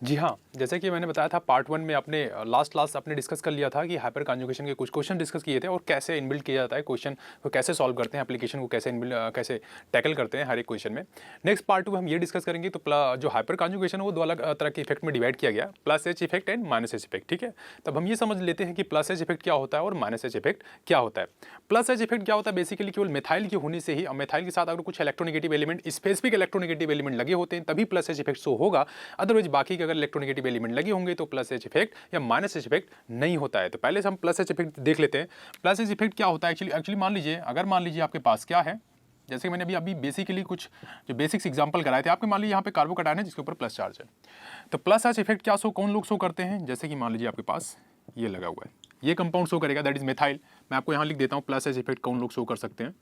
जी हाँ, जैसे कि मैंने बताया था पार्ट 1 में अपने लास्ट आपने डिस्कस कर लिया था कि हाइपर कॉन्जुगेशन के कुछ क्वेश्चन डिस्कस किए थे और कैसे इनबिल्ट किया जाता है क्वेश्चन को, कैसे सॉल्व करते हैं, एप्लीकेशन को कैसे कैसे टैकल करते हैं हर एक क्वेश्चन में। नेक्स्ट पार्ट 2 हम ये डिस्कस करेंगे। तो जो हाइपर कॉन्जुगेशन है वो दो अलग तरह के इफेक्ट में डिवाइड किया गया, plus H effect and minus H effect. ठीक है, तब हम ये समझ लेते हैं कि प्लस एच इफेक्ट क्या होता है और माइनस एच इफेक्ट क्या होता है। प्लस एच इफेक्ट क्या होता है, बेसिकली केवल मिथाइल के होने से ही, मिथाइल के साथ अगर कुछ electronegative element, specific electronegative element लगे होते हैं तभी प्लस एच इफेक्ट शो होगा। अदरवाइज बाकी के अगर इलेक्ट्रोनेगेटिव एलिमेंट लगे होंगे तो प्लस एच इफेक्ट या माइनस एच इफेक्ट नहीं होता है। तो पहले से हम प्लस एच इफेक्ट देख लेते हैं। प्लस एच इफेक्ट क्या होता है एक्चुअली मान लीजिए, अगर मान लीजिए आपके पास क्या है, जैसे मैंने अभी बेसिकली कुछ जो बेसिक्स एग्जांपल कराए थे आपके, मान लीजिए यहाँ पे कार्बोकैटायन है जिसके ऊपर प्लस चार्ज है। तो प्लस एच इफेक्ट क्या कौन लोग शो करते हैं, जैसे कि मान लीजिए आपके पास ये लगा हुआ है, ये कंपाउंड शो करेगा, दैट इज मिथाइल। मैं आपको यहाँ लिख देता हूँ प्लस एच इफेक्ट कौन लोग शो कर सकते हैं।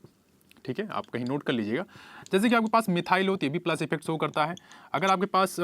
ठीक है, आप कहीं नोट कर लीजिएगा। जैसे कि आपके पास मिथाइल हो तो ये भी प्लस इफेक्ट शो करता है। अगर आपके पास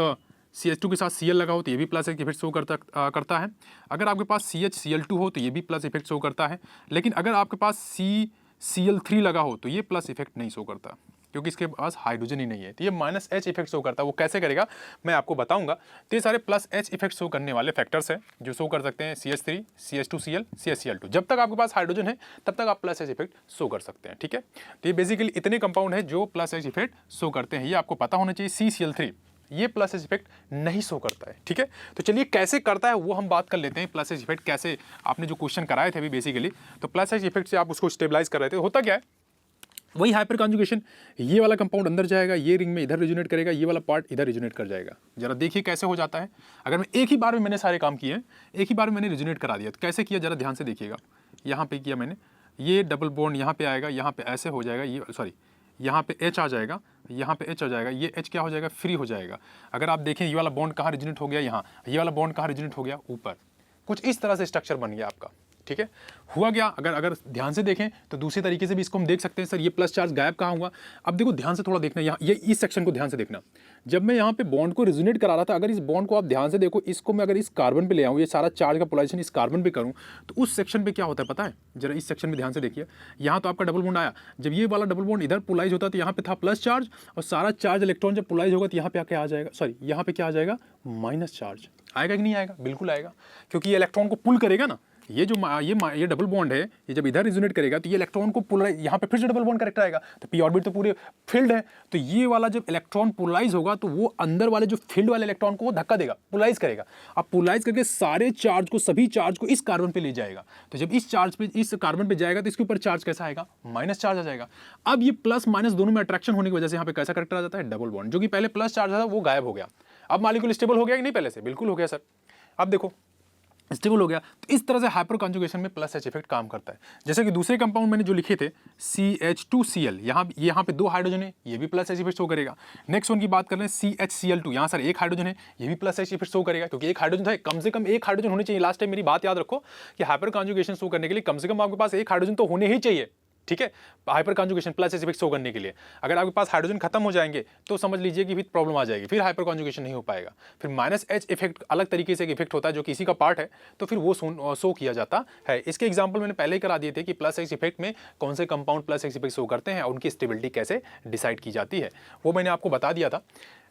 CH2 के साथ Cl लगा हो तो ये भी प्लस इफेक्ट शो करता है। अगर आपके पास CH Cl2 हो तो ये भी प्लस इफेक्ट शो करता है। लेकिन अगर आपके पास CCl3 लगा हो तो ये प्लस इफेक्ट नहीं शो करता, क्योंकि इसके पास हाइड्रोजन ही नहीं है। तो ये माइनस एच इफेक्ट शो करता है। वो कैसे करेगा मैं आपको बताऊंगा। तो ये सारे प्लस एच इफेक्ट शो करने वाले फैक्टर्स हैं जो शो कर सकते हैं CH3, CH2Cl, CHCl2। जब तक आपके पास हाइड्रोजन है तब तक आप प्लस एच इफेक्ट शो कर सकते हैं। ठीक है, तो ये बेसिकली इतने कंपाउंड है जो प्लस एच इफेक्ट शो करते हैं। ये आपको पता होना चाहिए। CCl3 ये प्लस एच इफेक्ट नहीं शो करता है। ठीक है, तो चलिए कैसे करता है वो हम बात कर लेते हैं। प्लस एच इफेक्ट कैसे, आपने जो क्वेश्चन कराए थे अभी बेसिकली, तो प्लस एच इफेक्ट से आप उसको स्टेबलाइज कर रहे थे। होता क्या है, वही हाइपर कॉन्जुगेशन, ये वाला कंपाउंड अंदर जाएगा, ये रिंग में इधर रिजोनेट करेगा, ये वाला पार्ट इधर रिजोनेट कर जाएगा। जरा देखिए कैसे हो जाता है। अगर मैं एक ही बार में मैंने सारे काम किए हैं, एक ही बार में मैंने रिजोनेट करा दिया, तो कैसे किया जरा ध्यान से देखिएगा। यहाँ पे किया मैंने, ये डबल बॉन्ड यहाँ पे आएगा, यहाँ पे ऐसे हो जाएगा, ये सॉरी यहाँ पे H आ जाएगा, यहाँ पे H आ जाएगा, ये H क्या हो जाएगा, फ्री हो जाएगा। अगर आप देखें ये वाला बॉन्ड कहाँ रिजोनेट हो गया, यहाँ, ये वाला बॉन्ड कहाँ रिजोनेट हो गया, ऊपर। कुछ इस तरह से स्ट्रक्चर बन गया आपका। ठीक है, हुआ क्या, अगर ध्यान से देखें तो दूसरे तरीके से भी इसको हम देख सकते हैं। सर ये प्लस चार्ज गायब कहाँ हुआ, अब देखो ध्यान से थोड़ा देखना, यहाँ ये इस सेक्शन को ध्यान से देखना। जब मैं यहाँ पे बॉन्ड को रिजोनेट करा रहा था, अगर इस बॉन्ड को आप ध्यान से देखो, इसको मैं अगर इस कार्बन पे ले आऊँ, ये सारा चार्ज का पोलराइजेशन इस कार्बन पे करूँ, तो उस सेक्शन पे क्या होता है पता है, जरा इस सेक्शन में ध्यान से देखिए। यहाँ तो आपका डबल बॉन्ड आया, जब ये वाला डबल बॉन्ड इधर पोलराइज होता है तो यहाँ पे था प्लस चार्ज, और सारा चार्ज इलेक्ट्रॉन जब पोलराइज होगा तो यहाँ पे क्या आ जाएगा, सॉरी यहाँ पे क्या आ जाएगा, माइनस चार्ज। आएगा कि नहीं आएगा, बिल्कुल आएगा, क्योंकि ये इलेक्ट्रॉन को पुल करेगा ना। ये जो ये डबल बॉन्ड है, ये जब इधर रिजोनेट करेगा तो ये इलेक्ट्रॉन को पोलराइज, यहाँ पे फिर से डबल बॉन्ड करेक्टर आएगा, तो पी ऑर्बिट तो पूरे फील्ड है, तो ये वाला जब इलेक्ट्रॉन पोलराइज होगा तो वो अंदर वाले जो फील्ड वाले इलेक्ट्रॉन को वो धक्का देगा, पोलराइज करेगा। अब पोलराइज करके सारे चार्ज को, सभी चार्ज को इस कार्बन पे ले जाएगा। तो जब इस चार्ज पे, इस कार्बन पे जाएगा तो इसके ऊपर चार्ज कैसा आएगा, माइनस चार्ज आ जाएगा। अब ये प्लस माइनस दोनों में अट्रैक्शन होने की वजह से यहाँ पे कैसा करेक्टर आ जाता है, डबल बॉन्ड। जो कि पहले प्लस चार्ज था वो गायब हो गया। अब मॉलिक्यूल स्टेबल हो गया कि नहीं, पहले से बिल्कुल हो गया सर। अब देखो स्टेबल हो गया। तो इस तरह से हाइपर कॉन्जुगेशन में प्लस एच इफेक्ट काम करता है। जैसे कि दूसरे कंपाउंड मैंने जो लिखे थे CH2Cl, यहाँ पे 2 हाइड्रोजन है, ये भी प्लस एच इफेक्ट शो करेगा। नेक्स्ट वन की बात कर रहे हैं CHCl2, यहाँ सर 1 हाइड्रोजन है, ये भी प्लस एच इफेक्ट शो करेगा, क्योंकि 1 हाइड्रोजन था, कम से कम 1 हाइड्रोजन होने चाहिए। लास्ट टाइम मेरी बात याद रखो कि हाइपर कॉन्जुगेशन शो करने के लिए कम से कम आपके पास 1 हाइड्रोजन तो होने ही चाहिए। ठीक है, hyper conjugation plus H effect show करने के लिए। अगर आपके पास हाइड्रोजन खत्म हो जाएंगे तो समझ लीजिए कि फिर प्रॉब्लम आ जाएगी, फिर हाइपर कॉन्जुगेशन नहीं हो पाएगा। फिर माइनस एच इफेक्ट अलग तरीके से एक इफेक्ट होता है जो किसी का पार्ट है, तो फिर वो शो किया जाता है। इसके एग्जाम्पल मैंने पहले ही करा दिए थे कि प्लस एच इफेक्ट में कौन से compound plus H effect show करते हैं और उनकी स्टेबिलिटी कैसे डिसाइड की जाती है, वो मैंने आपको बता दिया था।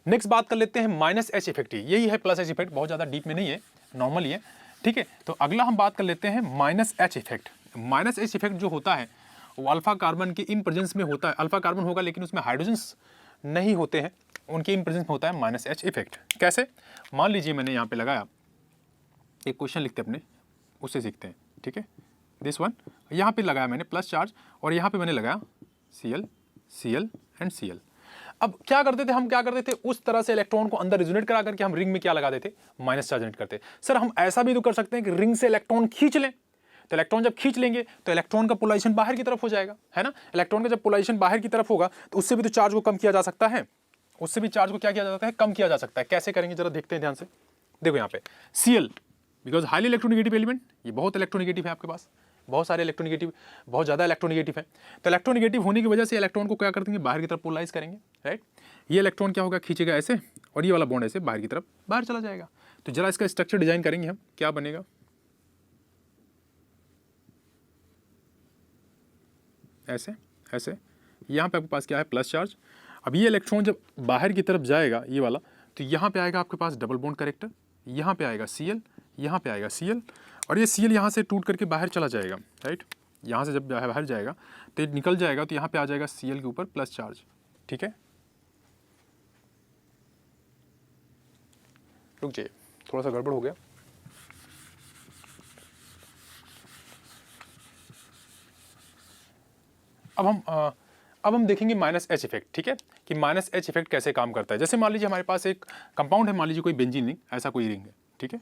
नेक्स्ट बात कर लेते हैं माइनस एच इफेक्ट। यही है प्लस एच इफेक्ट, बहुत ज़्यादा डीप में नहीं है, नॉर्मल ही है। ठीक है, तो अगला हम बात कर लेते हैं minus H effect. Minus H effect जो होता है वो अल्फा कार्बन के इन प्रेजेंस में होता है। अल्फा कार्बन होगा लेकिन उसमें हाइड्रोजन्स नहीं होते हैं, उनके इन प्रेजेंस में होता है माइनस एच इफेक्ट। कैसे, मान लीजिए मैंने यहाँ पे लगाया, एक क्वेश्चन लिखते हैं अपने, उससे सीखते हैं। ठीक है, दिस वन, यहाँ पे लगाया मैंने प्लस चार्ज और यहाँ पे मैंने लगाया Cl, Cl एंड Cl। अब क्या करते थे हम, क्या करते थे, उस तरह से इलेक्ट्रॉन को अंदर रिजोनेट करा करके हम रिंग में क्या लगा देते, माइनस चार्ज जनरेट करते। सर हम ऐसा भी तो कर सकते हैं कि रिंग से इलेक्ट्रॉन खींच लें, तो इलेक्ट्रॉन जब खींच लेंगे तो इलेक्ट्रॉन का पोलराइजेशन बाहर की तरफ हो जाएगा, है ना। इलेक्ट्रॉन का जब पोलराइजेशन बाहर की तरफ होगा तो उससे भी तो चार्ज को कम किया जा सकता है, उससे भी चार्ज को क्या किया जा सकता है, कम किया जा सकता है। कैसे करेंगे जरा देखते हैं ध्यान से। देखो यहाँ पे Cl, because highly electronegative element, ये बहुत इलेक्ट्रोनेगेटिव है, आपके पास बहुत सारे इलेक्ट्रोनेगेटिव, बहुत ज़्यादा इलेक्ट्रोनेगेटिव है। तो इलेक्ट्रोनेगेटिव होने की वजह से इलेक्ट्रॉन को क्या कर देंगे, बाहर की तरफ पोलराइज करेंगे, राइट। ये इलेक्ट्रॉन क्या होगा, खींचेगा ऐसे, और ये वाला बॉन्ड ऐसे बाहर की तरफ बाहर चला जाएगा। तो जरा इसका स्ट्रक्चर डिजाइन करेंगे हम, क्या बनेगा, ऐसे ऐसे। यहाँ पे आपके पास क्या है, प्लस चार्ज। अब ये इलेक्ट्रॉन जब बाहर की तरफ जाएगा ये वाला, तो यहाँ पे आएगा आपके पास डबल बॉन्ड करेक्टर, यहाँ पे आएगा Cl, यहाँ पे आएगा Cl, और ये Cl यहाँ से टूट करके बाहर चला जाएगा, राइट। यहाँ से जब बाहर जाएगा तो ये निकल जाएगा, तो यहाँ पे आ जाएगा Cl के ऊपर प्लस चार्ज, ठीक है। रुक जाइए, थोड़ा सा गड़बड़ हो गया। अब हम देखेंगे माइनस एच इफेक्ट, ठीक है, कि माइनस एच इफेक्ट कैसे काम करता है। जैसे मान लीजिए हमारे पास एक कंपाउंड है, मान लीजिए कोई बेंजीन रिंग, ऐसा कोई रिंग है, ठीक है।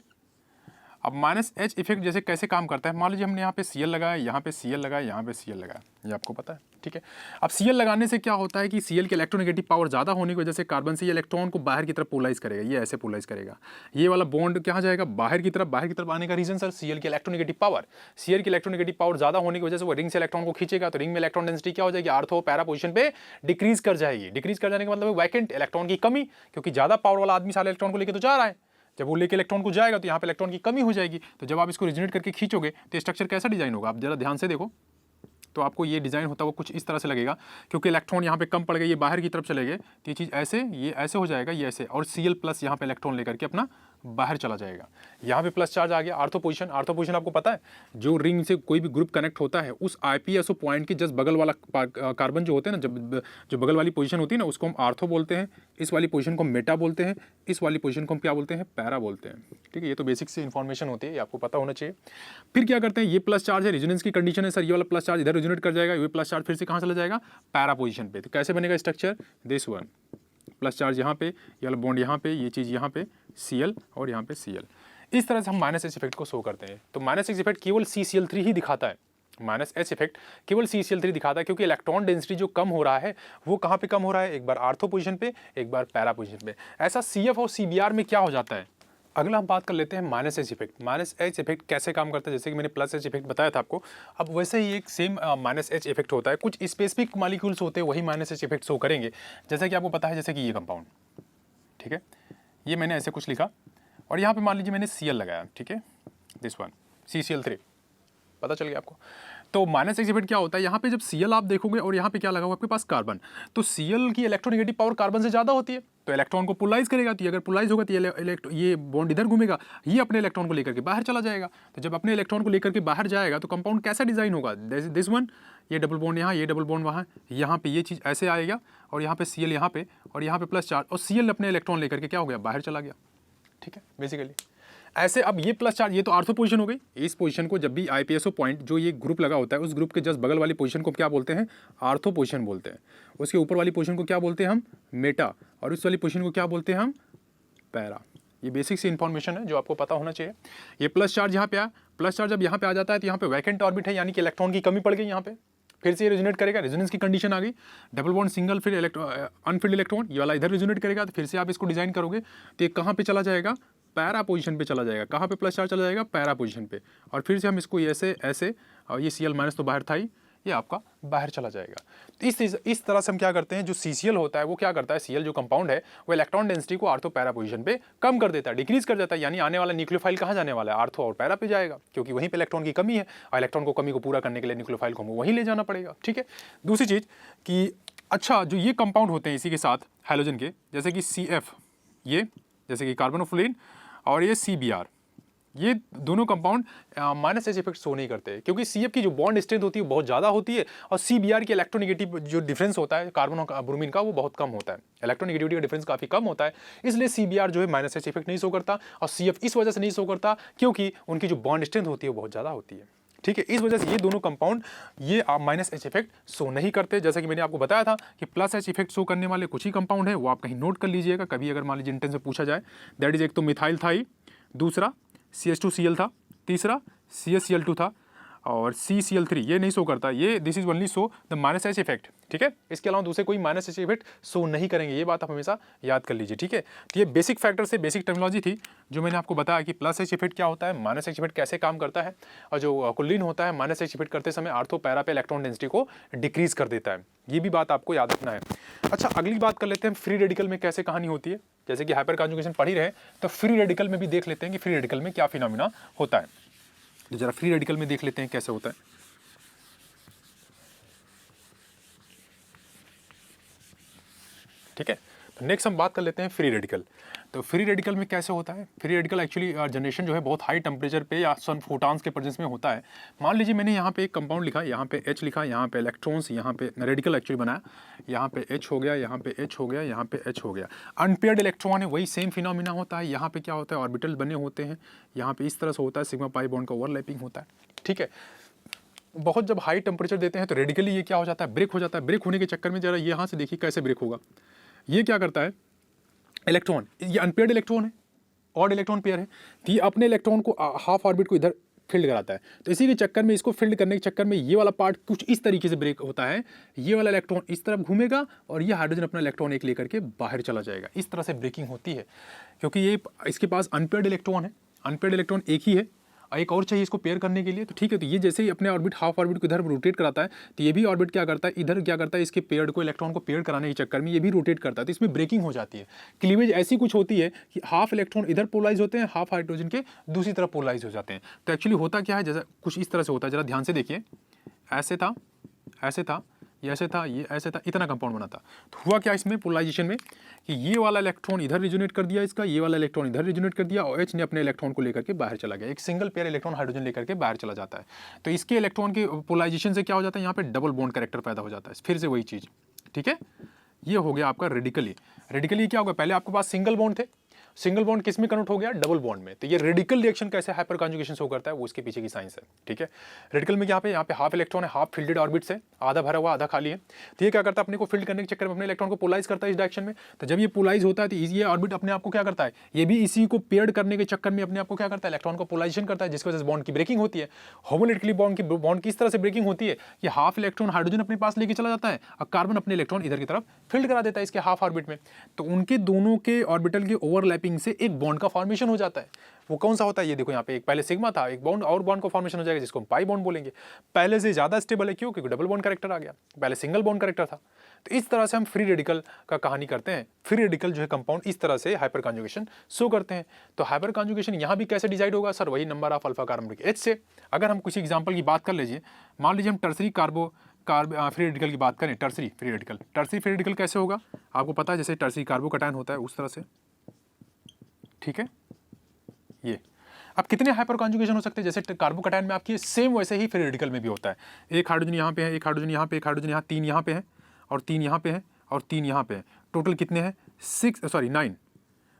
अब माइनस एच इफेक्ट जैसे कैसे काम करता है, मान लीजिए हमने यहाँ पे Cl लगाया, यहाँ पे Cl लगाया, यहाँ पे Cl लगाया, ये आपको पता है, ठीक है। अब Cl लगाने से क्या होता है कि Cl के इलेक्ट्रोनेगेटिव पावर ज़्यादा होने की वजह से कार्बन से ये इलेक्ट्रॉन को बाहर की तरफ पोलराइज करेगा, ये ऐसे पोलराइज करेगा, ये वाला बॉन्ड कहाँ जाएगा, बाहर की तरफ। बाहर की तरफ आने का रीजन सर Cl की इलेक्ट्रोनेगेटिव पावर, Cl की इलेक्ट्रोनेगेटिव पावर ज़्यादा होने की वजह से वो रिंग से इलेक्ट्रॉन को खींचेगा, तो रिंग में इलेक्ट्रॉन डेंसिटी क्या हो जाएगी, आर्थो पैरा पोजीशन पे डिक्रीज कर जाएगी। डिक्रीज कर जाने का मतलब वैकेंट इलेक्ट्रॉन की कमी, क्योंकि ज़्यादा पावर वाला आदमी सारे इलेक्ट्रॉन को लेकर तो जा रहा है, जब वो लेके इलेक्ट्रॉन को जाएगा तो यहाँ पे इलेक्ट्रॉन की कमी हो जाएगी। तो जब आप इसको रिजोनेट करके खींचोगे तो स्ट्रक्चर कैसा डिजाइन होगा, आप जरा ध्यान से देखो, तो आपको ये डिज़ाइन होता हुआ कुछ इस तरह से लगेगा, क्योंकि इलेक्ट्रॉन यहाँ पे कम पड़ गए, ये बाहर की तरफ चले गए, तो ये चीज़ ऐसे, ये ऐसे हो जाएगा, ये ऐसे, और Cl प्लस यहाँ पे इलेक्ट्रॉन लेकर के अपना बाहर चला जाएगा। यहाँ पे प्लस चार्ज आ गया। आर्थो पोजीशन, आर्थो पोजीशन आपको पता है, जो रिंग से कोई भी ग्रुप कनेक्ट होता है उस IPSO पॉइंट के जस्ट बगल वाला कार्बन जो होते हैं ना, जब जो बगल वाली पोजीशन होती है ना, उसको हम आर्थो बोलते हैं, इस वाली पोजीशन को हम मेटा बोलते हैं, इस वाली पोजीशन को हम क्या बोलते हैं, पैरा बोलते हैं, ठीक है। ये तो बेसिक से इन्फॉर्मेशन होती है, ये आपको पता होना चाहिए। फिर क्या करते हैं, ये प्लस चार्ज है, रेजोनेंस की कंडीशन है सर, ये वाला प्लस चार्ज इधर रेजोनेट कर जाएगा, ये प्लस चार्ज फिर से कहाँ चला जाएगा, पैरा पोजीशन पे। तो कैसे बनेगा structure, this one, plus charge यहाँ पे, ये वाला बॉन्ड यहाँ पे, ये चीज़ यहाँ पे Cl और यहाँ पे Cl। इस तरह से हम माइनस एच इफेक्ट को शो करते हैं। तो माइनस एच इफेक्ट केवल CCl3 ही दिखाता है, माइनस एच इफेक्ट केवल CCl3 दिखाता है, क्योंकि इलेक्ट्रॉन डेंसिटी जो कम हो रहा है वो कहाँ पे कम हो रहा है, एक बार आर्थो पोजीशन पे, एक बार पैरा पोजीशन पे। ऐसा CF और CBr में क्या हो जाता है। अगला हम बात कर लेते हैं minus H effect. Minus H effect कैसे काम करता है, जैसे कि मैंने प्लस एच इफेक्ट बताया था आपको, अब वैसे ही एक सेम माइनस एच इफेक्ट होता है। कुछ स्पेसिफिक मॉलिक्यूल्स होते हैं वही माइनस एच इफेक्ट शो करेंगे, जैसा कि आपको पता है, जैसे कि ये कंपाउंड, ठीक है, ये मैंने ऐसे कुछ लिखा और यहाँ पे मान लीजिए मैंने Cl लगाया, ठीक है, दिस वन CCl3, पता चल गया आपको। तो माइनस एच इफेक्ट क्या होता है, यहाँ पे जब Cl आप देखोगे और यहाँ पे क्या लगा हुआ आपके पास कार्बन, तो Cl की इलेक्ट्रोनेगेटिव पावर कार्बन से ज़्यादा होती है, तो इलेक्ट्रॉन को पोलराइज करेगा, तो अगर पोलराइज होगा तो ये बॉन्ड इधर घूमेगा, ये अपने इलेक्ट्रॉन को लेकर के बाहर चला जाएगा। तो जब अपने इलेक्ट्रॉन को लेकर के बाहर जाएगा तो कंपाउंड कैसा डिजाइन होगा, दिस वन, ये डबल बॉन्ड यहाँ, ये डबल बॉन्ड वहाँ, यहाँ पे ये चीज़ ऐसे आएगा, और यहाँ पे Cl यहाँ पे, और यहाँ पे प्लस चार्ज, और Cl अपने इलेक्ट्रॉन लेकर के क्या हो गया, बाहर चला गया, ठीक है, बेसिकली ऐसे। अब ये प्लस चार्ज, ये तो आर्थो पोजीशन हो गई। इस पोजीशन को जब भी IPSO पॉइंट जो ये ग्रुप लगा होता है, उस ग्रुप के जस्ट बगल वाली पोजीशन को क्या बोलते हैं, आर्थो पोजीशन बोलते हैं। उसके ऊपर वाली पोजीशन को क्या बोलते हैं हम, मेटा, और उस वाली पोजीशन को क्या बोलते हैं हम, पैरा। ये बेसिक सी इन्फॉर्मेशन है जो आपको पता होना चाहिए। ये प्लस चार्ज यहाँ पे आया, प्लस चार्ज जब यहाँ पे आ जाता है तो यहाँ पे वैकेंट ऑर्बिट है, यानी कि इलेक्ट्रॉन की कमी पड़ गई, यहाँ पे फिर से ये रेजोनेट करेगा, रेजोनेंस की कंडीशन आ गई, डबल बॉन्ड सिंगल, फिर अनफिल्ड इलेक्ट्रॉन, ये वाला इधर रेजोनेट करेगा, तो फिर से आप इसको डिजाइन करोगे तो ये कहाँ पे चला जाएगा, पैरा पोजीशन पे चला जाएगा। कहाँ पे प्लस चार्ज चला जाएगा, पैरा पोजीशन पे, और फिर से हम इसको ऐसे ऐसे, और ये Cl माइनस तो बाहर था ही, ये आपका बाहर चला जाएगा। तो इस तरह से हम क्या करते हैं, जो CCl होता है वो क्या करता है, Cl जो कंपाउंड है वो इलेक्ट्रॉन डेंसिटी को आर्थो पैरा पोजीशन पे कम कर देता है, डिक्रीज कर देता है, यानी आने वाला न्यूक्लियोफाइल कहाँ जाने वाला है, आर्थो और पैरा पे जाएगा, क्योंकि वहीं पे इलेक्ट्रॉन की कमी है, और इलेक्ट्रॉन को कमी को पूरा करने के लिए न्यूक्लियोफाइल को वहीं ले जाना पड़ेगा, ठीक है। दूसरी चीज़ कि अच्छा, जो ये कंपाउंड होते हैं इसी के साथ हैलोजन के, जैसे कि CF, ये जैसे कि कार्बोनोफुलिन, और ये CBr, ये दोनों compound minus H effect show नहीं करते, क्योंकि CF की जो बॉन्ड स्ट्रेंथ होती है वो बहुत ज़्यादा होती है, और CBr की इलेक्ट्रोनेगेटिव जो डिफरेंस होता है कार्बन और ब्रोमीन का, वो बहुत कम होता है, इलेक्ट्रोनेगेटिविटी का डिफरेंस काफ़ी कम होता है, इसलिए CBr जो है माइनस एच इफेक्ट नहीं शो करता, और CF इस वजह से नहीं शो करता क्योंकि उनकी जो बॉन्ड स्ट्रेंथ होती है वो बहुत ज़्यादा होती है, ठीक है। इस वजह से ये दोनों कंपाउंड ये माइनस एच इफेक्ट शो नहीं करते। जैसा कि मैंने आपको बताया था कि प्लस एच इफेक्ट शो करने वाले कुछ ही कंपाउंड है, वो आप कहीं नोट कर लीजिएगा, कभी अगर मान लीजिए इंटेंस में पूछा जाए। दैट इज, एक तो मिथाइल था ही, दूसरा CH2Cl था, तीसरा CaCl2 था, और CCl3 ये नहीं शो करता, ये this is only show the minus H effect, ठीक है। इसके अलावा दूसरे कोई माइनस एच इफेक्ट शो नहीं करेंगे, ये बात आप हमेशा याद कर लीजिए, ठीक है। तो ये बेसिक फैक्टर से बेसिक टर्मिनोलॉजी थी जो मैंने आपको बताया कि प्लस एच इफेक्ट क्या होता है, माइनस एच इफेक्ट कैसे काम करता है, और जो कुलीन होता है माइनस एच इफेक्ट करते समय आर्थो पैरा पे इलेक्ट्रॉन डेंसिटी को डिक्रीज कर देता है, ये भी बात आपको याद रखना है। अच्छा, अगली बात कर लेते हैं फ्री रेडिकल में कैसे कहानी होती है। जैसे कि हाइपर कॉन्जुगेशन पढ़ ही रहे, तो फ्री रेडिकल में भी देख लेते हैं कि फ्री रेडिकल में क्या फिनोमिना होता है। तो जरा फ्री रेडिकल में देख लेते हैं कैसे होता है। ठीक है, तो नेक्स्ट हम बात कर लेते हैं फ्री रेडिकल। तो फ्री रेडिकल में कैसे होता है? फ्री रेडिकल एक्चुअली जनरेशन जो है बहुत हाई टेम्परेचर पे या सन फोटॉन्स के प्रेजेंस में होता है। मान लीजिए मैंने यहाँ पे एक कंपाउंड लिखा, यहाँ पे H लिखा, यहाँ पे इलेक्ट्रॉन्स, यहाँ पे रेडिकल एक्चुअली बनाया, यहाँ पे H हो गया, यहाँ पे H हो गया, यहाँ पे H हो गया। अनपेयर्ड इलेक्ट्रॉन है, वही सेम फिनोमिना होता है। यहाँ पे क्या होता है, ऑर्बिटल बने होते हैं, यहाँ पे इस तरह से होता है, सिग्मा पाई बॉन्ड का ओवरलैपिंग होता है, ठीक है। बहुत जब हाई टेम्परेचर देते हैं तो रेडिकली ये क्या हो जाता है, ब्रेक हो जाता है। ब्रेक होने के चक्कर में जरा यहाँ से देखिए कैसे ब्रेक होगा। ये क्या करता है, इलेक्ट्रॉन, ये अनपेयर्ड इलेक्ट्रॉन है, ऑड इलेक्ट्रॉन पेयर है, तो ये अपने इलेक्ट्रॉन को हाफ ऑर्बिट को इधर फील्ड कराता है। तो इसी के चक्कर में, इसको फील्ड करने के चक्कर में ये वाला पार्ट कुछ इस तरीके से ब्रेक होता है। ये वाला इलेक्ट्रॉन इस तरफ घूमेगा और ये हाइड्रोजन अपना इलेक्ट्रॉन एक लेकर के बाहर चला जाएगा। इस तरह से ब्रेकिंग होती है, क्योंकि ये इसके पास अनपेयर्ड इलेक्ट्रॉन है। अनपेयर्ड इलेक्ट्रॉन एक ही है, एक और चाहिए इसको पेयर करने के लिए। तो ठीक है, तो ये जैसे ही अपने ऑर्बिट हाफ ऑर्बिट को इधर रोटेट कराता है, तो ये भी ऑर्बिट क्या करता है, इधर क्या करता है, इसके पेयर्ड को, इलेक्ट्रॉन को पेयर कराने के चक्कर में ये भी रोटेट करता है। तो इसमें ब्रेकिंग हो जाती है। क्लीवेज ऐसी कुछ होती है कि हाफ इलेक्ट्रॉन इधर पोलराइज होते हैं, हाफ हाइड्रोजन के दूसरी तरफ पोलराइज हो जाते हैं। तो एक्चुअली होता क्या है, जैसा कुछ इस तरह से होता है, जरा ध्यान से देखिए, ऐसे था, ऐसे था, ये ऐसे था, ये ऐसे था, इतना कंपाउंड बना था। तो हुआ क्या इसमें पोलराइजेशन में कि ये वाला इलेक्ट्रॉन इधर रिजोनेट कर दिया इसका, ये वाला इलेक्ट्रॉन इधर रिजोनेट कर दिया, और H ने अपने इलेक्ट्रॉन को लेकर के बाहर चला गया। एक सिंगल पेयर इलेक्ट्रॉन हाइड्रोजन लेकर के बाहर चला जाता है। तो इसके इलेक्ट्रॉन के पोलराइजेशन से क्या हो जाता है, यहाँ पे डबल बॉन्ड कैरेक्टर पैदा हो जाता है। फिर से वही चीज़, ठीक है। ये हो गया आपका रेडिकली। रेडिकली क्या होगा, पहले आपके पास सिंगल बॉन्ड थे, सिंगल बॉन्ड किस में कन्वर्ट हो गया, डबल बॉन्ड में। तो ये रेडिकल रिएक्शन कैसे हाइपर कॉन्जुगेशन शो करता है, वो इसके पीछे की साइंस है, ठीक है। रेडिकल में यहाँ पे हाफ इलेक्ट्रॉन है, हाफ फील्डेड ऑर्बिट से, आधा भरा हुआ आधा खाली है। तो ये क्या करता है, अपने को फील्ड करने के चक्कर में अपने इलेक्ट्रॉन को पोलराइज करता है इस डायरेक्शन में। तो जब ये पोलराइज होता है तो ये ऑर्बिट अपने आप को क्या करता है, ये भी इसी को पेयर्ड करने के चक्कर में अपने आप को क्या करता है, इलेक्ट्रॉन को पोलराइजेशन करता है, जिसकी वजह से बॉन्ड की ब्रेकिंग होती है। होमोलिटिकली बॉन्ड की इस तरह से ब्रेकिंग होती है कि हाफ इलेक्ट्रॉन हाइड्रोजन अपने पास लेके चला जाता है और कार्बन अपने इलेक्ट्रॉन इधर की तरफ फील्ड करा देता है इसके हाफ ऑर्बिट में। तो उनके दोनों के ऑर्बिटल के ओवरलैपिंग से एक बॉन्ड का फॉर्मेशन हो जाता है। वो कौन सा होता है, ये देखो यहाँ पे एक पहले सिग्मा था, एक बॉन्ड और बॉन्ड का फॉर्मेशन हो जाएगा जिसको हम पाई बॉन्ड बोलेंगे। पहले से ज्यादा स्टेबल है, क्यों, क्योंकि डबल बॉन्ड कैरेक्टर आ गया, पहले सिंगल बॉन्ड कैरेक्टर था। तो इस तरह से हम फ्री रेडिकल का कहानी करते हैं। फ्री रेडिकल जो है कंपाउंड इस तरह से हाइपर कॉन्जुगेशन शो करते हैं। तो हाइपर कॉन्जुगेशन यहाँ भी कैसे डिसाइड होगा सर, वही number of alpha carbon H से। अगर हम किसी एग्जाम्पल की बात कर लीजिए, मान लीजिए हम टर्सरी फ्री रेडिकल की बात करें, टर्सरी फ्री रेडिकल कैसे होगा, आपको पता है, जैसे टर्सरी कार्बोकैटायन होता है उस तरह से, ठीक है। ये अब कितने हाइपर कॉन्जुगेशन हो सकते हैं, जैसे कार्बोकैटायन में आपकी सेम वैसे ही फ्री रेडिकल में भी होता है। एक हाइड्रोजन यहाँ पे है, एक हाइड्रोजन यहाँ पे, एक हाइड्रोजन यहाँ, 3 यहाँ पे है और 3 यहाँ पे है और 3 यहाँ पे है। टोटल कितने हैं,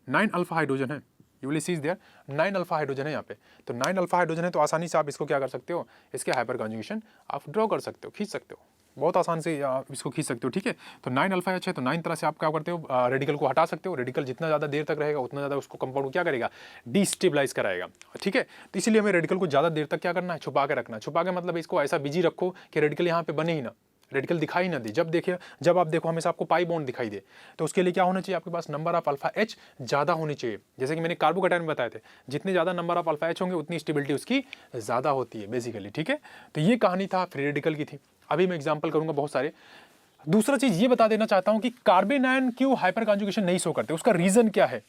9 अल्फा हाइड्रोजन है। You will see there 9 alpha hydrogen है यहाँ पे। तो 9 अल्फा हाइड्रोजन है, तो आसानी से आप इसको क्या कर सकते हो, इसके हाइपर कॉन्जुगेशन आप ड्रॉ कर सकते हो, खींच सकते हो, बहुत आसान से आप इसको खींच सकते हो, ठीक है। तो 9 अल्फा H है, तो 9 तरह से आप क्या करते हो, रेडिकल को हटा सकते हो। रेडिकल जितना ज़्यादा देर तक रहेगा उतना ज़्यादा उसको कंपाउंड को क्या करेगा, डिस्टेबलाइज कराएगा, ठीक है। तो इसीलिए हमें रेडिकल को ज़्यादा देर तक क्या करना है, छुपा के रखना। छुपा के मतलब इसको ऐसा बिजी रखो कि रेडिकल यहाँ पे बने ही ना, रेडिकल दिखाई ना दे। जब आप देखो हमेशा आपको पाई बॉन्ड दिखाई दे, तो उसके लिए क्या होना चाहिए, आपके पास नंबर ऑफ अल्फा H ज़्यादा होनी चाहिए। जैसे कि मैंने कार्बोकैटायन में बताए थे, जितने ज़्यादा नंबर ऑफ अल्फा H होंगे उतनी स्टेबिलिटी उसकी ज़्यादा होती है बेसिकली, ठीक है। तो ये कहानी था फ्री रेडिकल की थी। अभी मैं एग्जाम्पल करूंगा बहुत सारे। दूसरा चीज ये बता देना चाहता हूं कि कार्बन आयन क्यों हाइपर कॉन्जुगेशन नहीं शो करते, उसका रीजन क्या है।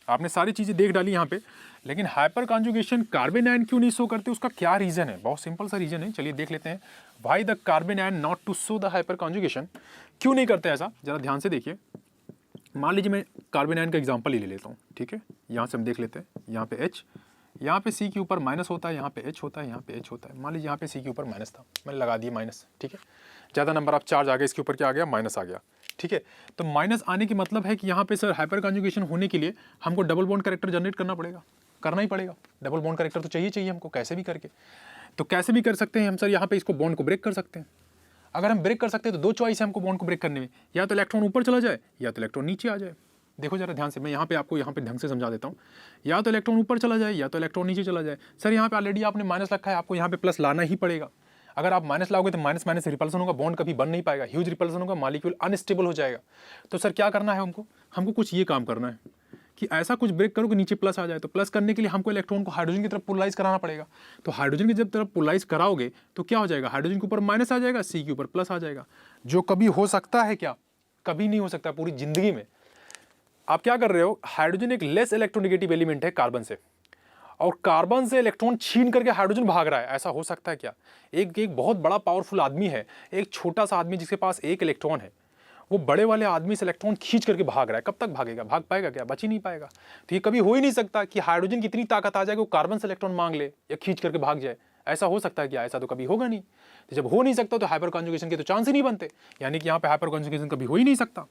आपने सारी चीजें देख डाली यहाँ पे, लेकिन हाइपर कॉन्जुगेशन कार्बन आयन क्यों नहीं शो करते, उसका क्या रीजन है। बहुत सिंपल सा रीजन है, चलिए देख लेते हैं। Why the carbon ion not to show the hyperconjugation, क्यों नहीं करते ऐसा, जरा ध्यान से देखिए। मान लीजिए मैं कार्बन आयन का एग्जाम्पल ही ले लेता हूँ, ठीक है। यहाँ से हम देख लेते हैं, यहाँ पे H, यहाँ पे C के ऊपर माइनस होता है, यहाँ पे H होता है, यहाँ पे H होता है। मान लीजिए यहाँ पे C के ऊपर माइनस था, मैंने लगा दिया माइनस, ठीक है। ज़्यादा नंबर ऑफ चार्ज आ गया, इसके ऊपर क्या आ गया, माइनस आ गया, ठीक है। तो माइनस आने की मतलब है कि यहाँ पे सर हाइपर कॉन्जुगेशन होने के लिए हमको डबल बॉन्ड कैरेक्टर जनरेट करना ही पड़ेगा। डबल बॉन्ड कैरेक्टर तो चाहिए हमको, कैसे भी करके। तो कैसे भी कर सकते हैं हम सर, यहाँ पे इसको बॉन्ड को ब्रेक कर सकते हैं। अगर हम ब्रेक कर सकते हैं तो 2 चॉइस है हमको बॉन्ड को ब्रेक करने में, या तो इलेक्ट्रॉन ऊपर चला जाए या तो इलेक्ट्रॉन नीचे आ जाए। देखो जरा ध्यान से, मैं यहाँ पे आपको यहाँ पे ढंग से समझा देता हूँ। या तो इलेक्ट्रॉन ऊपर चला जाए या तो इलेक्ट्रॉन नीचे चला जाए। सर यहाँ पे ऑलरेडी आपने माइनस रखा है, आपको यहाँ पे प्लस लाना ही पड़ेगा। अगर आप माइनस लाओगे तो माइनस माइनस रिपल्सन होगा, बॉन्ड कभी बन नहीं पाएगा, ह्यूज रिपल्सन होगा, मॉलिक्यूल अनस्टेबल हो जाएगा। तो सर क्या करना है हमको कुछ ये काम करना है कि ऐसा कुछ ब्रेक करो कि नीचे प्लस आ जाए। तो प्लस करने के लिए हमको इलेक्ट्रॉन को हाइड्रोजन की तरफ पोलराइज कराना पड़ेगा। तो हाइड्रोजन की जब तरफ पोलराइज कराओगे तो क्या हो जाएगा, हाइड्रोजन के ऊपर माइनस आ जाएगा, C के ऊपर प्लस आ जाएगा, जो कभी हो सकता है क्या, कभी नहीं हो सकता पूरी जिंदगी में। आप क्या कर रहे हो, हाइड्रोजन एक लेस इलेक्ट्रोनेगेटिव एलिमेंट है कार्बन से, और कार्बन से इलेक्ट्रॉन छीन करके हाइड्रोजन भाग रहा है, ऐसा हो सकता है क्या। एक बहुत बड़ा पावरफुल आदमी है, एक छोटा सा आदमी जिसके पास 1 इलेक्ट्रॉन है, वो बड़े वाले आदमी से इलेक्ट्रॉन खींच करके भाग रहा है, कब तक भागेगा? भाग पाएगा क्या? बच ही नहीं पाएगा। तो ये कभी हो ही नहीं सकता कि हाइड्रोजन की इतनी ताकत आ जाए कि वो कार्बन से इलेक्ट्रॉन मांग ले या खींच करके भाग जाए। ऐसा हो सकता है क्या? ऐसा तो कभी होगा नहीं। तो जब हो नहीं सकता तो हाइपर कॉन्जुगेशन के तो चांस ही नहीं बनते, यानी कि यहाँ पे हाइपर कॉन्जुगेशन कभी हो ही नहीं सकता।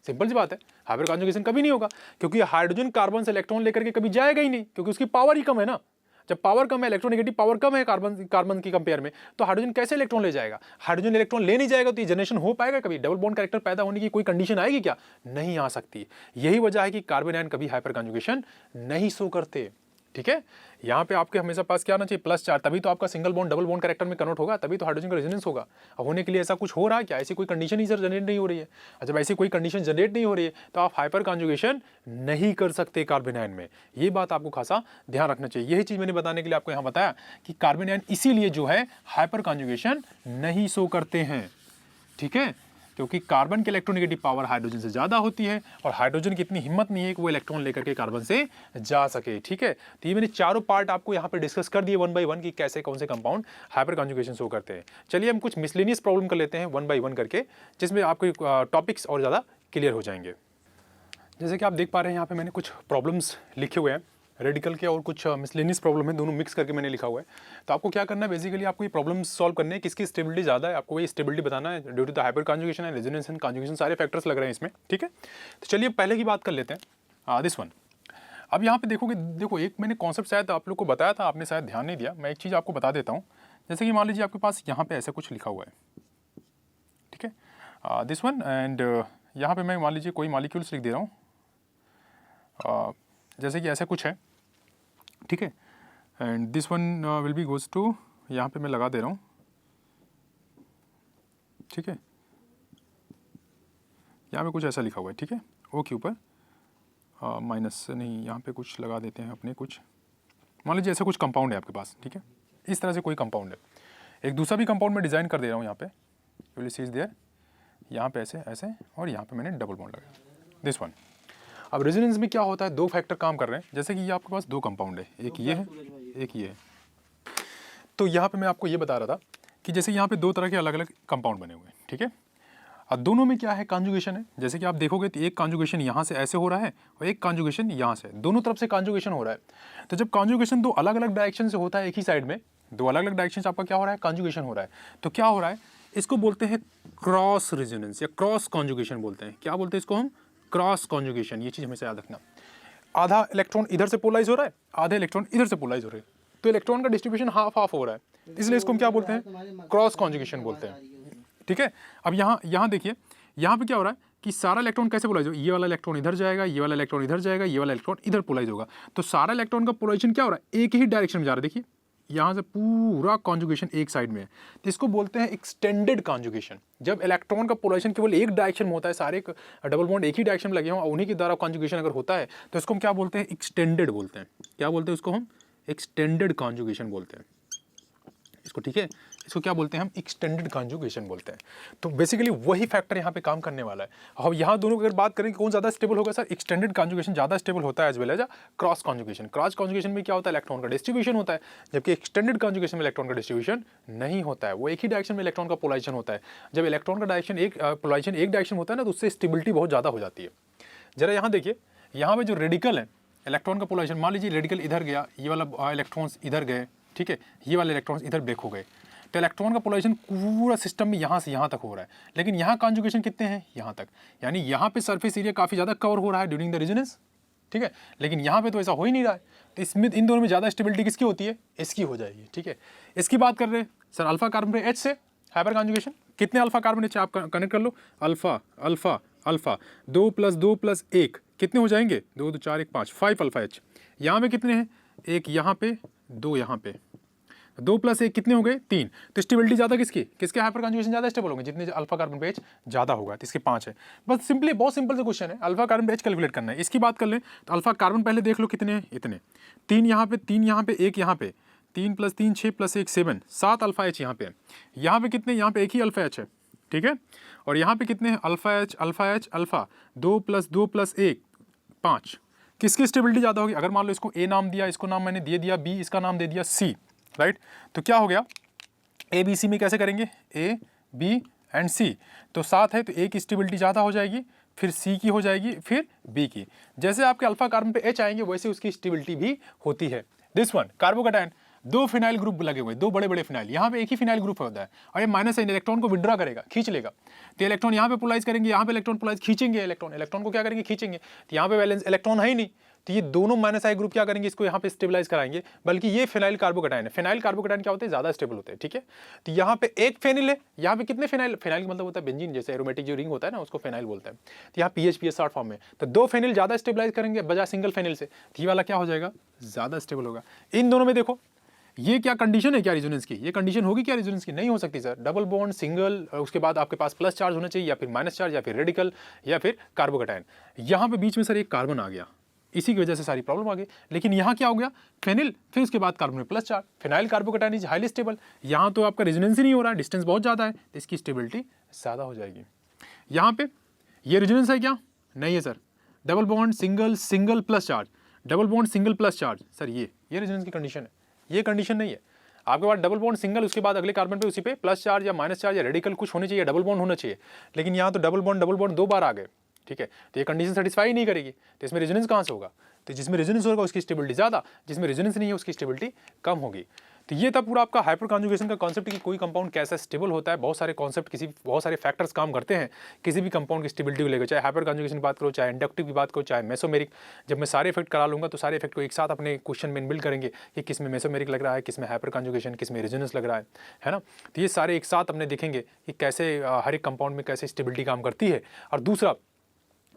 सिंपल सी बात है, हाइपर कॉन्जुगेशन कभी नहीं होगा, क्योंकि हाइड्रोजन कार्बन से इलेक्ट्रॉन लेकर के कभी जाएगा ही नहीं, क्योंकि उसकी पावर ही कम है ना। जब पावर कम है, इलेक्ट्रोनेगेटिव पावर कम है कार्बन की कंपेयर में, तो हाइड्रोजन कैसे इलेक्ट्रॉन ले जाएगा? हाइड्रोजन इलेक्ट्रॉन ले नहीं जाएगा तो ये जनरेशन हो पाएगा कभी? डबल बॉन्ड कैरेक्टर पैदा होने की कोई कंडीशन आएगी क्या? नहीं आ सकती। यही वजह है कि कार्बन आयन कभी हाइपर कॉन्जुगेशन नहीं शो करते। ठीक है, यहाँ पे आपके हमेशा पास क्या आना चाहिए? +4, तभी तो आपका single bond double bond character में कन्वर्ट होगा, तभी तो हाइड्रोजन का रेजोनेंस होगा। अब होने के लिए ऐसा कुछ हो रहा है क्या? ऐसी कोई कंडीशन ही सर जनरेट नहीं हो रही है। जब ऐसी कोई कंडीशन जनरेट नहीं हो रही है तो आप हाइपर कॉन्जुगेशन नहीं कर सकते कार्बन आयन में। ये बात आपको खासा ध्यान रखना चाहिए। यही चीज़ मैंने बताने के लिए आपको यहाँ बताया कि कार्बन आयन इसीलिए जो है हाइपर कॉन्जुगेशन नहीं शो करते हैं। ठीक है, क्योंकि कार्बन की इलेक्ट्रोनेगेटिव पावर हाइड्रोजन से ज़्यादा होती है और हाइड्रोजन की इतनी हिम्मत नहीं है कि वो इलेक्ट्रॉन लेकर के कार्बन से जा सके। ठीक है, तो ये मैंने चारों पार्ट आपको यहाँ पे डिस्कस कर दिए 1 by 1 कि कैसे कौन से कंपाउंड हाइपर कॉन्जुगेशन शो करते हैं। चलिए हम कुछ मिसलेनियस प्रॉब्लम कर लेते हैं 1 by 1 करके, जिसमें आपको टॉपिक्स और ज़्यादा क्लियर हो जाएंगे। जैसे कि आप देख पा रहे हैं यहाँ पे मैंने कुछ प्रॉब्लम्स लिखे हुए हैं, रेडिकल के और कुछ मिसलेनियस प्रॉब्लम है, दोनों मिक्स करके मैंने लिखा हुआ है। तो आपको क्या करना है, बेसिकली आपको ये प्रॉब्लम्स सॉल्व करने हैं, किसकी स्टेबिलिटी ज़्यादा है, आपको ये स्टेबिलिटी बताना है due to the hyperconjugation and resonance and conjugation, सारे फैक्टर्स लग रहे हैं इसमें। ठीक है, तो चलिए पहले की बात कर लेते हैं, दिस वन। अब यहाँ पे देखोगे, देखो एक मैंने कॉन्सेप्ट शायद आप लोग को बताया था, आपने शायद ध्यान नहीं दिया। मैं एक चीज़ आपको बता देता हूँ। जैसे कि मान लीजिए आपके पास यहाँ पे ऐसा कुछ लिखा हुआ है, ठीक है, दिस वन, एंड यहाँ पे मैं मान लीजिए कोई मॉलिक्यूल्स लिख दे रहा हूँ, जैसे कि ऐसा कुछ है। ठीक है, and this one will be goes to, यहाँ पे मैं लगा दे रहा हूँ। ठीक है, यहाँ पे कुछ ऐसा लिखा हुआ है। ठीक है, ओ के ऊपर माइनस नहीं, यहाँ पे कुछ लगा देते हैं अपने, कुछ मान लीजिए ऐसा कुछ कंपाउंड है आपके पास। ठीक है, इस तरह से कोई कंपाउंड है। एक दूसरा भी कंपाउंड मैं डिज़ाइन कर दे रहा हूँ यहाँ पे, you will see is there, यहाँ पे ऐसे ऐसे, और यहाँ पे मैंने डबल बॉन्ड लगाया, दिस वन। अब रेजोनेंस में क्या होता है, दो फैक्टर काम कर रहे हैं। जैसे कि ये आपके पास दो कंपाउंड है, एक ये है, एक ये है। तो यहाँ पे मैं आपको ये बता रहा था कि जैसे यहाँ पे दो तरह के अलग अलग कंपाउंड बने हुए हैं। ठीक है, अब दोनों में क्या है, कॉन्जुगेशन है। जैसे कि आप देखोगे तो एक कॉन्जुगेशन यहाँ से ऐसे हो रहा है और एक कॉन्जुगेशन यहाँ से, दोनों तरफ से कॉन्जुगेशन हो रहा है। तो जब कॉन्जुगेशन दो अलग अलग डायरेक्शन से होता है, एक ही साइड में दो अलग अलग डायरेक्शन से आपका क्या हो रहा है, कॉन्जुगेशन हो रहा है, तो क्या हो रहा है, इसको बोलते हैं क्रॉस रेजोनेंस या क्रॉस कॉन्जुगेशन बोलते हैं। क्या बोलते हैं इसको हम, क्रॉस कॉन्जुगेशन। ये चीज़ हमेशा याद रखना। आधा इलेक्ट्रॉन इधर से पोलराइज हो रहा है, आधा इलेक्ट्रॉन इधर से पोलराइज हो रहे हैं, तो इलेक्ट्रॉन का डिस्ट्रीब्यूशन हाफ हाफ हो रहा है, इसलिए इसको हम क्या बोलते हैं, क्रॉस कॉन्जुगेशन बोलते हैं। ठीक है, अब यहाँ देखिए, यहाँ पे क्या हो रहा है कि सारा इलेक्ट्रॉन कैसे पोलराइज होगा, ये वाला इलेक्ट्रॉन इधर जाएगा, ये वाला इलेक्ट्रॉन इधर जाएगा, ये वाला इलेक्ट्रॉन इधर पोलराइज होगा। तो सारा इलेक्ट्रॉन का पोलराइजेशन क्या हो रहा है, एक ही डायरेक्शन में जा रहा है। देखिए यहाँ से पूरा कॉन्जुगेशन एक साइड में है, तो इसको बोलते हैं एक्सटेंडेड कॉन्जुगेशन। जब इलेक्ट्रॉन का पोलराइजेशन केवल एक डायरेक्शन में होता है, सारे डबल बॉन्ड एक ही डायरेक्शन में लगे हों, उन्हीं के द्वारा कॉन्जुगेशन अगर होता है तो इसको हम क्या बोलते हैं, एक्सटेंडेड बोलते हैं। क्या बोलते हैं उसको हम, एक्सटेंडेड कॉन्जुगेशन बोलते हैं इसको। ठीक है, इसको क्या बोलते हैं हम, एक्सटेंडेड कॉन्जुगेशन बोलते हैं। तो बेसिकली वही फैक्टर यहाँ पे काम करने वाला है। अब यहाँ दोनों की अगर बात करें कि कौन ज़्यादा स्टेबल होगा, सर एक्सटेंडेड कॉन्जुगेशन ज़्यादा स्टेबल होता है as well as cross conjugation. Cross conjugation में क्या होता है, इलेक्ट्रॉन का डिस्ट्रीब्यूशन होता है, जबकि एक्सटेंडेड कॉन्जुगेशन में इलेक्ट्रॉन का डिस्ट्रीब्यूशन नहीं होता है, वो एक ही डायरेक्शन में इलेक्ट्रॉन का पोलराइजेशन होता है। जब इलेक्ट्रॉन का डायरेक्शन एक पोलराइजेशन एक डायरेक्शन होता है ना, तो उससे स्टेबिलिटी बहुत ज़्यादा हो जाती है। जरा यहाँ देखिए, यहाँ पे जो रेडिकल है, इलेक्ट्रॉन का पोलराइजेशन, मान लीजिए रेडिकल इधर गया, ये वाला इलेक्ट्रॉन्स इधर गए, ठीक है, ये वाले इलेक्ट्रॉन्स इधर ब्रेक हो गए, तो इलेक्ट्रॉन का पोलराइजेशन पूरा सिस्टम में यहाँ से यहाँ तक हो रहा है। लेकिन यहाँ कॉन्जुगेशन कितने हैं, यहाँ तक, यानी यहाँ पे सरफेस एरिया काफ़ी ज़्यादा कवर हो रहा है ड्यूरिंग द रेजोनेंस। ठीक है, लेकिन यहाँ पे तो ऐसा हो ही नहीं रहा है। तो इसमें इन दोनों में ज़्यादा स्टेबिलिटी किसकी होती है, इसकी हो जाएगी। ठीक है, इसकी बात कर रहे हैं सर, अल्फा कार्बन पे H से हाइपर कॉन्जुगेशन, कितने अल्फा कार्बन H आप कनेक्ट कर लो, अल्फा अल्फा अल्फा, 2 + 2 + 1 कितने हो जाएंगे, 2 2 4 1 5, 5 अल्फा H। यहाँ पे कितने हैं, एक यहाँ पे, 2 यहाँ पे, 2 + 1 कितने हो गए, 3। तो स्टेबिलिटी ज़्यादा किसके हाइपर कॉन्जुगेशन ज़्यादा स्टेबल होंगे, जितने अल्फा कार्बन पे H ज़्यादा होगा, तो इसके 5 है। बस सिंपली बहुत सिंपल सा क्वेश्चन है, अल्फा कार्बन पे H कैलकुलेट करना है। इसकी बात कर लें तो अल्फा कार्बन पहले देख लो कितने हैं, इतने, 3 यहाँ पे, 3 यहाँ पे, 1 यहाँ पे, 3 + 3 6 + 1 7, 7 अल्फा H यहाँ पे है। यहाँ पे कितने, यहाँ पे एक ही अल्फा H है। ठीक है, और यहाँ पे कितने हैं, alpha H alpha H alpha, 2 + 2 + 1 5। किसकी स्टेबिलिटी ज़्यादा होगी, अगर मान लो इसको A नाम दिया, इसको नाम मैंने दे दिया B, इसका नाम दे दिया C, राइट। तो क्या हो गया, A B C में कैसे करेंगे, A B एंड सी। तो 7 है तो ए की स्टेबिलिटी ज़्यादा हो जाएगी, फिर सी की हो जाएगी, फिर बी की। जैसे आपके अल्फा कार्बन पे एच आएंगे वैसे उसकी स्टेबिलिटी भी होती है। This one carbocation, 2 phenyl group लगे हुए, 2 बड़े बड़े फिनाइल, यहाँ पे एक ही फिनाइल ग्रुप होता है और ये माइनस साइन इलेक्ट्रॉन को विड्रॉ करेगा, खींच लेगा। तो इलेक्ट्रॉन यहाँ पे पोलराइज करेंगे, यहाँ पे इलेक्ट्रॉन पोलराइज खींचेंगे, इलेक्ट्रॉन को क्या करेंगे, खींचेंगे। तो यहाँ पे वैलेंस इलेक्ट्रॉन है ही नहीं, तो ये दोनों माइनस आई ग्रुप क्या करेंगे, इसको यहाँ पे स्टेबलाइज कराएंगे। बल्कि ये फिनाइल कार्बोकैटायन है, फिनाइल कार्बोकैटायन क्या होते हैं, ज्यादा स्टेबल होते हैं, ठीक है। तो यहाँ पे एक फेनिल है, यहाँ पे कितने फिनाइल, फिनाइल का मतलब होता है बेंजीन, जैसे एरोमेटिक जो रिंग होता है ना उसको फिनाइल बोलते हैं। तो यहाँ पीएच शॉर्ट फॉर्म में, तो 2 फेनिल ज्यादा स्टेबलाइज करेंगे बजाय सिंगल फेनिल से, तो ये वाला क्या हो जाएगा, ज्यादा स्टेबल होगा। इन दोनों में देखो ये क्या कंडीशन है, क्या रेजोनेंस की, ये कंडीशन होगी क्या रेजोनेंस की, नहीं हो सकती सर। डबल बॉन्ड सिंगल, उसके बाद आपके पास प्लस चार्ज होना चाहिए या फिर माइनस चार्ज या फिर रेडिकल या फिर कार्बोकैटायन। यहाँ पे बीच में सर एक कार्बन आ गया, इसी की वजह से सारी प्रॉब्लम आ गई। लेकिन यहाँ क्या हो गया, फेनिल, फिर उसके बाद कार्बन में plus charge, phenyl carbocation is highly stable. यहाँ तो आपका रेजोनेंस ही नहीं हो रहा है, डिस्टेंस बहुत ज़्यादा है, तो इसकी स्टेबिलिटी ज़्यादा हो जाएगी। यहाँ पे ये रेजोनेंस है क्या, नहीं है sir. Double bond single, single plus charge, double bond single plus charge, sir ये रेजोनेंस की कंडीशन है, ये कंडीशन नहीं है। आपके पास डबल बॉन्ड सिंगल, उसके बाद अगले कार्बन पे उसी पे प्लस चार्ज या माइनस चार्ज या रेडिकल कुछ होने चाहिए, डबल बॉन्ड होना चाहिए। लेकिन यहाँ तो डबल बॉन्ड 2 बार आ गए, ठीक है। तो ये कंडीशन सेटिस्फाई नहीं करेगी, तो इसमें रेजोनेंस कहाँ से होगा, तो जिसमें रेजोनेंस होगा उसकी स्टेबिलिटी ज़्यादा, जिसमें रेजोनेंस नहीं है उसकी स्टेबिलिटी कम होगी। तो ये था पूरा आपका हाइपर कॉन्जुगेशन का कॉन्सेप्ट कि कोई कंपाउंड कैसा स्टेबल होता है। बहुत सारे कॉन्सेप्ट, बहुत सारे फैक्टर्स काम करते हैं किसी भी कंपाउंड की स्टेबिलिटी को लेकर, चाहे हाइपर कॉन्जुगेशन की बात करो, चाहे इंडक्टिव की बात करो, चाहे मेसोमेरिक। जब मैं सारे इफेक्ट करा लूँगा तो सारे इफेक्ट को एक साथ अपने क्वेश्चन में इनबिल्ड करेंगे कि किस में मेसोमेरिक लग रहा है, किस में हाइपर कॉन्जुगेशन, किस में रेजोनेंस लग रहा है ना। तो ये सारे एक साथ अपने देखेंगे कि कैसे हर एक कंपाउंड में कैसे स्टेबिलिटी काम करती है। और दूसरा,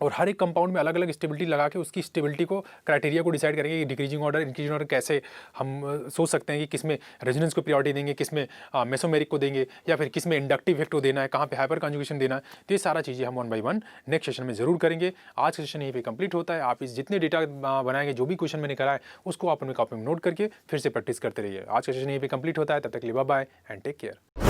और हर एक कंपाउंड में अलग अलग स्टेबिलिटी लगा के उसकी स्टेबिलिटी को, क्राइटेरिया को डिसाइड करेंगे कि डिक्रीजिंग ऑर्डर, इंक्रीजिंग ऑर्डर कैसे हम सोच सकते हैं कि किस में रेजोनेंस को प्रायोरिटी देंगे, किस में मेसोमेरिक को देंगे, या फिर किस में इंडक्टिव इफेक्ट को देना है, कहाँ पे हाइपर कॉन्जुगेशन देना है। तो ये सारा चीज़ें हम 1 बाय 1 नेक्स्ट सेशन में जरूर करेंगे। आज का सेशन यहीं पे कंप्लीट होता है। आप इस जितने डेटा बनाएंगे, जो भी क्वेश्चन मैंने कराया उसको आप अपने कॉपी में नोट करके फिर से प्रैक्टिस करते रहिए। आज का सेशन यहीं पे कंप्लीट होता है, तब तक के लिए bye bye and take care.